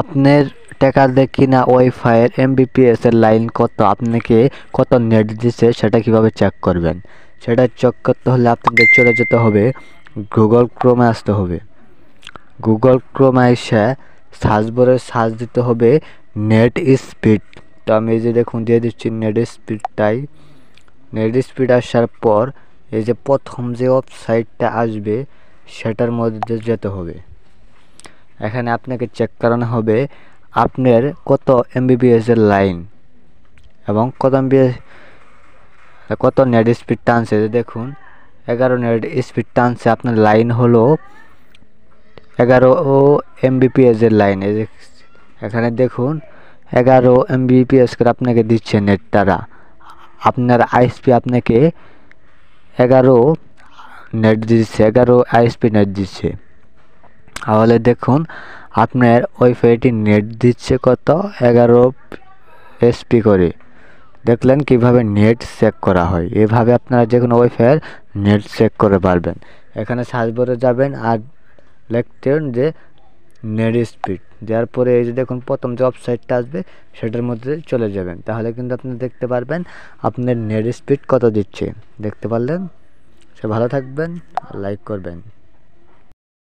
আপনার টাকা দিয়ে কিনা ওয়াইফাইয়ের এমবিপিএস এর লাইন কত, আপনাকে কত নেট দিচ্ছে সেটা কিভাবে চেক করবেন? সেটা চেক করতে হলে আপনাকে চলে যেতে হবে গুগল ক্রোমে, আসতে হবে। গুগল ক্রোমে এসে সার্চ বারে সার্চ দিতে হবে নেট স্পিড। তো আমি এই যে দেখুন দিয়ে দিচ্ছি নেট স্পিডটাই। নেট স্পিড আসার পর এই যে প্রথম যে ওয়েবসাইটটা আসবে সেটার মধ্যে যেতে হবে। এখানে আপনাকে চেক করানো হবে আপনার কত এমবিপিএস এর লাইন এবং কত নেট স্পিড টানছে। দেখুন 11 নেট স্পিড টানছে, আপনার লাইন হলো 11 এমবিপিএস এর লাইন। এখানে দেখুন 11 এমবিপিএস করে আপনাকে দিচ্ছে নেট তারা। আপনার আইএসপি আপনাকে 11 নেট দিচ্ছে, 11 আইএসপি নেট দিচ্ছে। তাহলে দেখুন আপনার ওয়াইফাইটি নেট দিচ্ছে কত, 11 এসপি করে। দেখলেন কিভাবে নেট চেক করা হয়। এভাবে আপনারা যে কোনো ওয়াইফাইয়ের নেট চেক করে পারবেন। এখানে সার্চ বারে যাবেন আর লিখতেন যে নেট স্পিড, দেওয়ার পরে এই যে দেখুন প্রথম যে ওয়েবসাইটটা আসবে সেটার মধ্যে চলে যাবেন। তাহলে কিন্তু আপনি দেখতে পারবেন আপনার নেট স্পিড কত দিচ্ছে। দেখতে পারলেন? সে ভালো থাকবেন, লাইক করবেন।